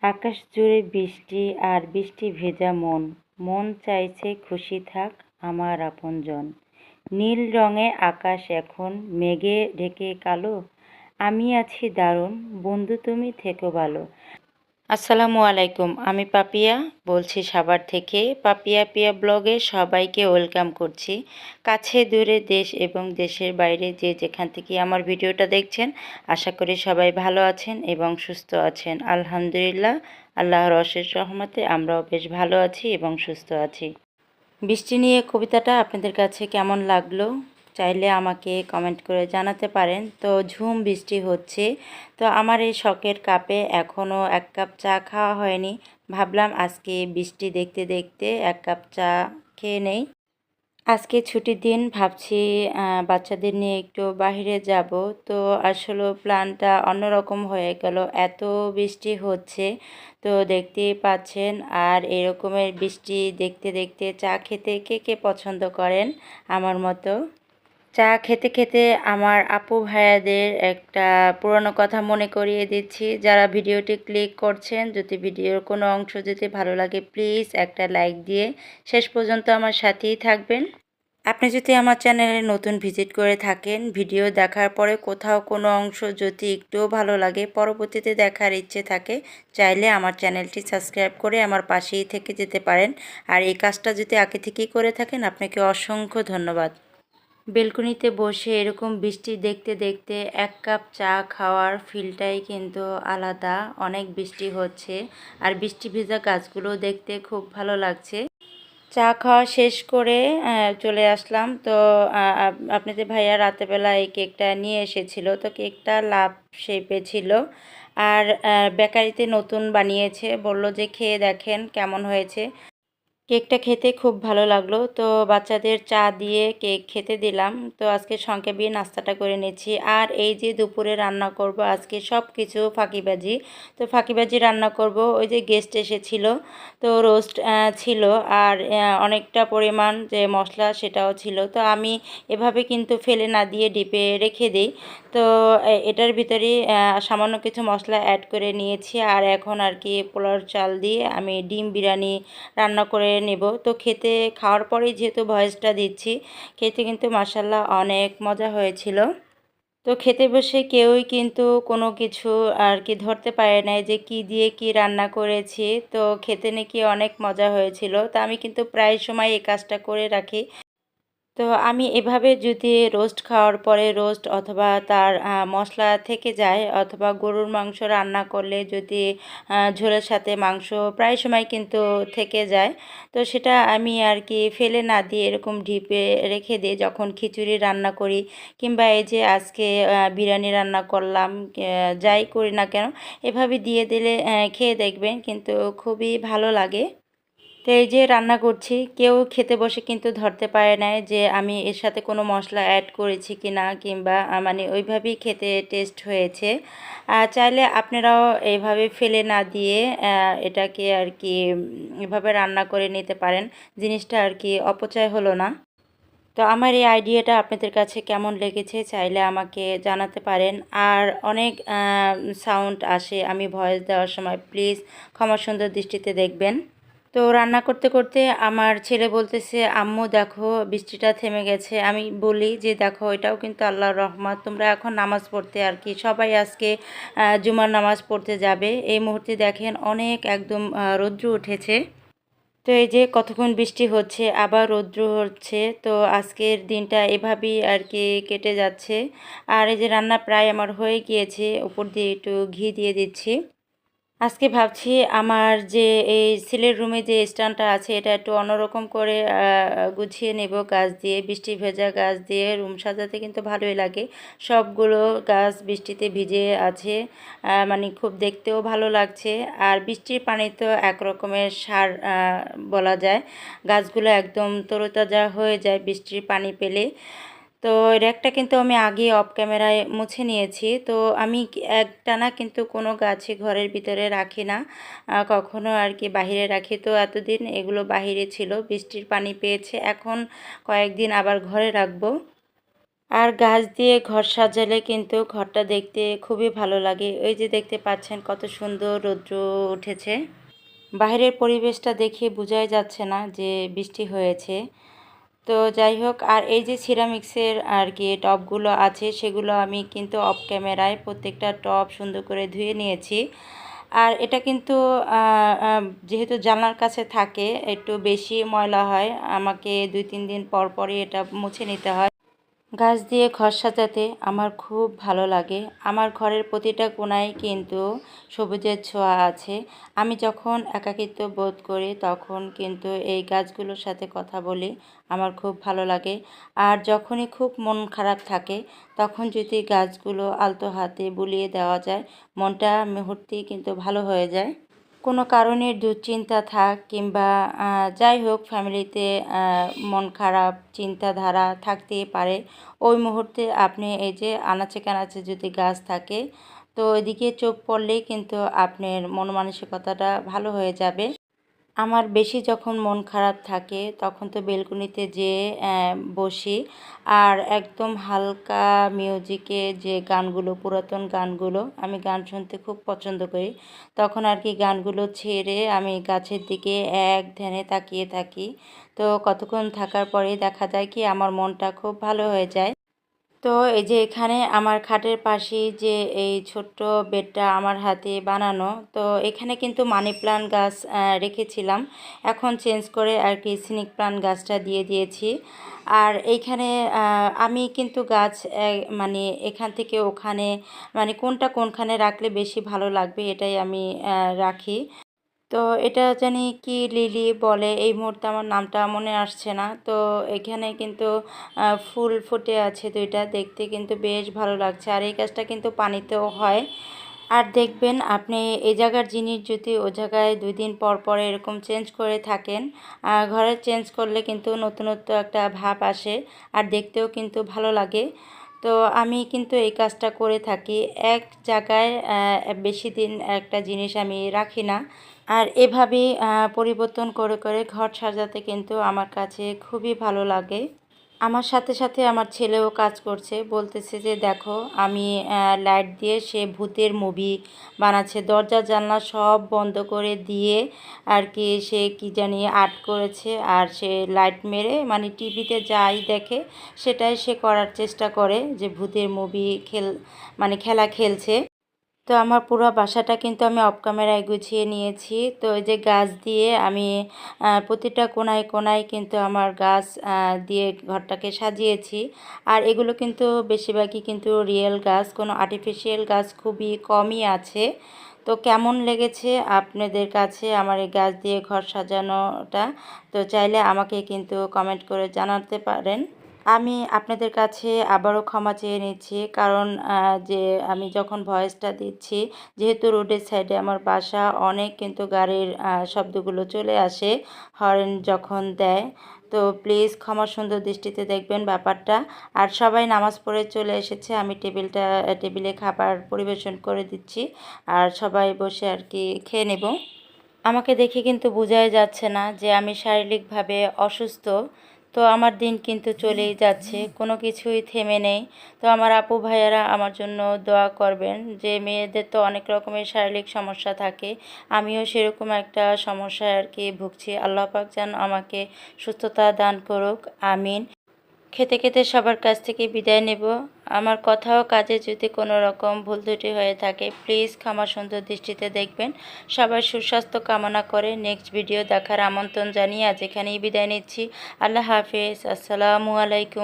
আকাশ জুড়ে বৃষ্টি আর বৃষ্টি ভেজা মন, মন চাইছে খুশি থাক আমার আপনজন। নীল রঙে আকাশ এখন মেঘে ঢেকে কালো, আমি আছি দারুণ, বন্ধু তুমি থেকো ভালো। আসসালামু আলাইকুম, আমি পাপিয়া বলছি সাভার থেকে। পাপিয়া পিয়া ব্লগে সবাইকে ওয়েলকাম করছি। কাছে দূরে দেশ এবং দেশের বাইরে যে যেখান থেকে আমার ভিডিওটা দেখছেন, আশা করি সবাই ভালো আছেন এবং সুস্থ আছেন। আলহামদুলিল্লাহ, আল্লাহর অশেষ রহমতে আমরাও বেশ ভালো আছি এবং সুস্থ আছি। বৃষ্টি নিয়ে কবিতাটা আপনাদের কাছে কেমন লাগলো চাইলে আমাকে কমেন্ট করে জানাতে পারেন। তো ঝুম বৃষ্টি হচ্ছে, তো আমার এই শখের কাপে এখনও এক কাপ চা খাওয়া হয়নি। ভাবলাম আজকে বৃষ্টি দেখতে দেখতে এক কাপ চা খেয়ে নেই। আজকে ছুটির দিন, ভাবছি বাচ্চাদের নিয়ে একটু বাইরে যাব। তো আসলে প্ল্যানটা অন্যরকম হয়ে গেল, এত বৃষ্টি হচ্ছে তো দেখতেই পাচ্ছেন। আর এরকমের বৃষ্টি দেখতে দেখতে চা খেতে কে কে পছন্দ করেন আমার মতো? চা খেতে খেতে আমার আপু ভাইয়াদের একটা পুরনো কথা মনে করিয়ে দিচ্ছি। যারা ভিডিওটি ক্লিক করছেন, যদি ভিডিওর কোনো অংশ যদি ভালো লাগে প্লিজ একটা লাইক দিয়ে শেষ পর্যন্ত আমার সাথেই থাকবেন। আপনি যদি আমার চ্যানেলে নতুন ভিজিট করে থাকেন, ভিডিও দেখার পরে কোথাও কোনো অংশ যদি একটুও ভালো লাগে, পরবর্তীতে দেখার ইচ্ছে থাকে, চাইলে আমার চ্যানেলটি সাবস্ক্রাইব করে আমার পাশেই থেকে যেতে পারেন। আর এই কাজটা যদি আগে থেকেই করে থাকেন, আপনাকে অসংখ্য ধন্যবাদ। বেলকনিতে বসে এরকম বৃষ্টি দেখতে দেখতে এক কাপ চা খাওয়ার ফিলটাই কিন্তু আলাদা। অনেক বৃষ্টি হচ্ছে আর বৃষ্টি ভেজা গাছগুলো দেখতে খুব ভালো লাগছে। চা খাওয়া শেষ করে চলে আসলাম। তো আপনাদের ভাইয়া রাতেরবেলা এই কেকটা নিয়ে এসেছিল, তো কেকটা লাভ শেপে ছিল। আর বেকারিতে নতুন বানিয়েছে, বলল যে খেয়ে দেখেন কেমন হয়েছে। কেকটা খেতে খুব ভালো লাগলো, তো বাচ্চাদের চা দিয়ে কেক খেতে দিলাম। তো আজকে সংক্ষেপে নাস্তাটা করে নিচ্ছি। আর এই যে দুপুরে রান্না করব আজকে সব কিছু ফাঁকিবাজি। তো ফাঁকিবাজি রান্না করব, ওই যে গেস্ট এসেছিল তো রোস্ট ছিল। আর অনেকটা পরিমাণ যে মশলা সেটাও ছিল। তো আমি এভাবে কিন্তু ফেলে না দিয়ে ডিপে রেখে দিই। তো এটার ভিতরে সামান্য কিছু মশলা অ্যাড করে নিয়েছি। আর এখন আর কি পোলাওর চাল দিয়ে আমি ডিম বিরিয়ানি রান্না করে নেব। তো খেতে খাওয়ার পরেই যেহেতু ভয়েসটা দিচ্ছি, খেতে কিন্তু মাশাআল্লাহ অনেক মজা হয়েছিল। তো খেতে বসে কেউই কিন্তু কোনো কিছু আর কি ধরতে পারে নাই যে কি দিয়ে কি রান্না করেছি। তো খেতে নাকি অনেক মজা হয়েছিল। তো আমি কিন্তু প্রায় সময় এই কাজটা করে রাখি। তো আমি এভাবে যদি রোস্ট খাওয়ার পরে রোস্ট অথবা তার মশলা থেকে যায়, অথবা গরুর মাংস রান্না করলে যদি ঝোলের সাথে মাংস প্রায় সময় কিন্তু থেকে যায়, তো সেটা আমি আর কি ফেলে না দিয়ে এরকম ডিপে রেখে দিই যখন খিচুড়ি রান্না করি, কিংবা এই যে আজকে বিরিয়ানি রান্না করলাম, যাই করি না কেন এভাবে দিয়ে দিলে খেয়ে দেখবেন কিন্তু খুবই ভালো লাগে। তো এই যে রান্না করছি, কেউ খেতে বসে কিন্তু ধরতে পারে না যে আমি এর সাথে কোনো মশলা অ্যাড করেছি কি না, কিংবা মানে ওইভাবেই খেতে টেস্ট হয়েছে। চাইলে আপনারাও এইভাবে ফেলে না দিয়ে এটাকে আর কি এভাবে রান্না করে নিতে পারেন, জিনিসটা আর কি অপচয় হলো না। তো আমার এই আইডিয়াটা আপনাদের কাছে কেমন লেগেছে চাইলে আমাকে জানাতে পারেন। আর অনেক সাউন্ড আসে আমি ভয়েস দেওয়ার সময়, প্লিজ ক্ষমা সুন্দর দৃষ্টিতে দেখবেন। তো রান্না করতে করতে আমার ছেলে বলতেছে আম্মু দেখো বৃষ্টিটা থেমে গেছে। আমি বলি যে দেখো এটাও কিন্তু আল্লাহর রহমত, তোমরা এখন নামাজ পড়তে আর কি সবাই আজকে জুমার নামাজ পড়তে যাবে। এই মুহূর্তে দেখেন অনেক একদম রৌদ্র উঠেছে। তো এই যে কতক্ষণ বৃষ্টি হচ্ছে আবার রৌদ্র হচ্ছে, তো আজকের দিনটা এভাবেই আর কি কেটে যাচ্ছে। আর এই যে রান্না প্রায় আমার হয়ে গিয়েছে, উপর দিয়ে একটু ঘি দিয়ে দিচ্ছি। আজকে ভাবছি আমার যে এই সিলের রুমে যে স্ট্যান্ডটা আছে এটা একটু অন্যরকম করে গুছিয়ে নেব গাছ দিয়ে, বৃষ্টি ভেজা গাছ দিয়ে রুম সাজাতে কিন্তু ভালোই লাগে। সবগুলো গাছ বৃষ্টিতে ভিজে আছে, মানে খুব দেখতেও ভালো লাগছে। আর বৃষ্টির পানি তো এক রকমের সার বলা যায়, গাছগুলো একদম তরতাজা হয়ে যায় বৃষ্টির পানি পেলে। তো র্যাকটা কিন্তু আমি আগে অফ ক্যামেরায় মুছে নিয়েছি। তো আমি একটানা কিন্তু কোনো গাছই ঘরের ভিতরে রাখি না, কখনো আর কি বাহিরে রাখি। তো এতদিন এগুলো বাহিরে ছিল, বৃষ্টির পানি পেয়েছে, এখন কয়েকদিন আবার ঘরে রাখবো। আর গাছ দিয়ে ঘর সাজালে কিন্তু ঘরটা দেখতে খুবই ভালো লাগে। ওই যে দেখতে পাচ্ছেন কত সুন্দর রৌদ্র উঠেছে। বাইরের পরিবেশটা দেখে বোঝাই যাচ্ছে না যে বৃষ্টি হয়েছে। তো যাই হোক, আর এই যে সিরামিক্সের আর কি টবগুলো আছে সেগুলো আমি কিন্তু অফ ক্যামেরায় প্রত্যেকটা টব সুন্দর করে ধুয়ে নিয়েছি। আর এটা কিন্তু যেহেতু জানলার কাছে থাকে একটু বেশি ময়লা হয়, আমাকে 2-3 দিন পর পরই এটা মুছে নিতে হয়। গাছ দিয়ে ঘর সাজাতে আমার খুব ভালো লাগে। আমার ঘরের প্রতিটা কোণায় কিন্তু সবুজের ছোঁয়া আছে। আমি যখন একাকিত্ব বোধ করি তখন কিন্তু এই গাছগুলোর সাথে কথা বলি, আমার খুব ভালো লাগে। আর যখনই খুব মন খারাপ থাকে তখন যদি গাছগুলো আলতো হাতে বুলিয়ে দেওয়া যায়, মনটা মুহূর্তেই কিন্তু ভালো হয়ে যায়। কোনো কারণে দুশ্চিন্তা থাক কিংবা যাই হোক, ফ্যামিলিতে মন খারাপ চিন্তাধারা থাকতেই পারে। ওই মুহূর্তে আপনি এই যে আনাচে কানাচে যদি গাছ থাকে, তো ওইদিকে চোখ পড়লেই কিন্তু আপনার মন মানসিকতাটা ভালো হয়ে যাবে। আমার বেশি যখন মন খারাপ থাকে তখন তো বেলকনিতে যেয়ে বসি, আর একদম হালকা মিউজিকে যে গানগুলো, পুরাতন গানগুলো, আমি গান শুনতে খুব পছন্দ করি। তখন আর কি গানগুলো ছেড়ে আমি গাছের দিকে এক ধ্যানে তাকিয়ে থাকি। তো কতক্ষণ থাকার পরেই দেখা যায় কি আমার মনটা খুব ভালো হয়ে যায়। তো এই যে এখানে আমার খাটের পাশেই যে এই ছোট্ট বেডটা আমার হাতে বানানো, তো এখানে কিন্তু মানি প্লান্ট গাছ রেখেছিলাম, এখন চেঞ্জ করে আর কি স্নেক প্লান্ট গাছটা দিয়ে দিয়েছি। আর এইখানে আমি কিন্তু গাছ মানে এখান থেকে ওখানে, মানে কোনটা কোনখানে রাখলে বেশি ভালো লাগবে এটাই আমি রাখি। তো এটা জানি কি লিলি বলে, এই মুহূর্তে আমার নামটা মনে আসছে না। তো এখানে কিন্তু ফুল ফুটে আছে দুইটা, দেখতে কিন্তু বেশ ভালো লাগছে। আর এই গাছটা কিন্তু পানিতেও হয়। আর দেখবেন আপনি এই জায়গার জিনিস যদি ও জায়গায় 2 দিন পর পর এরকম চেঞ্জ করে থাকেন, ঘরে চেঞ্জ করলে কিন্তু নতুনত্ব একটা ভাব আসে, আর দেখতেও কিন্তু ভালো লাগে। তো আমি কিন্তু এই কাজটা করে থাকি। এক জায়গায় বেশি দিন একটা জিনিস আমি রাখি না। আর এভাবেই পরিবর্তন করে করে ঘর সাজাতে কিন্তু আমার কাছে খুবই ভালো লাগে। আমার সাথে সাথে আমার ছেলেও কাজ করছে, বলতেছে যে দেখো আমি লাইট দিয়ে সে ভূতের মুভি বানাচ্ছে, দরজা জানলা সব বন্ধ করে দিয়ে আর কি সে কি জানি আর্ট করেছে। আর সে লাইট মেরে মানে টিভিতে যাই দেখে সেটাই সে করার চেষ্টা করে, যে ভূতের মুভি মানে খেলা খেলছে। তো আমার পুরো বাসাটা কিন্তু আমি অফ ক্যামেরায় গুছিয়ে নিয়েছি। তো এই যে গাছ দিয়ে আমি প্রতিটা কোণায় কোণায় কিন্তু আমার গাছ দিয়ে ঘরটাকে সাজিয়েছি। আর এগুলো কিন্তু বেশিরভাগই কিন্তু রিয়েল গাছ, কোনো আর্টিফিশিয়াল গাছ খুবই কমই আছে। তো কেমন লেগেছে আপনাদের কাছে আমার এই গাছ দিয়ে ঘর সাজানোটা, তো চাইলে আমাকে কিন্তু কমেন্ট করে জানাতে পারেন। আমি আপনাদের কাছে আবারও ক্ষমা চেয়ে নিচ্ছি, কারণ যে আমি যখন ভয়েসটা দিচ্ছি, যেহেতু রোডের সাইডে আমার বাসা, অনেক কিন্তু গাড়ির শব্দগুলো চলে আসে হর্ন যখন দেয়। তো প্লিজ ক্ষমা সুন্দর দৃষ্টিতে দেখবেন ব্যাপারটা। আর সবাই নামাজ পড়ে চলে এসেছে, আমি টেবিলে খাবার পরিবেশন করে দিচ্ছি, আর সবাই বসে আর কি খেয়ে নেব। আমাকে দেখে কিন্তু বোঝাই যাচ্ছে না যে আমি শারীরিকভাবে অসুস্থ। তো আমার দিন কিন্তু চলেই যাচ্ছে, কোনো কিছুই থেমে নেই। তো আমার আপু ভাইয়ারা আমার জন্য দোয়া করবেন, যে মেয়েদের তো অনেক রকমের শারীরিক সমস্যা থাকে, আমিও সেরকম একটা সমস্যায় আর কি ভুগছি। আল্লাহ পাক যেন আমাকে সুস্থতা দান করুক, আমিন। খেতে খেতে সবার কাছ থেকে বিদায় নেব। আমার কথা ও কাজে যদি কোনো রকম ভুল ত্রুটি হয়ে থাকে প্লিজ ক্ষমা সুন্দর দৃষ্টিতে দেখবেন। সবার সুস্বাস্থ্য কামনা করে নেক্সট ভিডিও দেখার আমন্ত্রণ জানিয়ে আজ এখানেই বিদায় নিচ্ছি। আল্লাহ হাফেজ, আসসালামু আলাইকুম।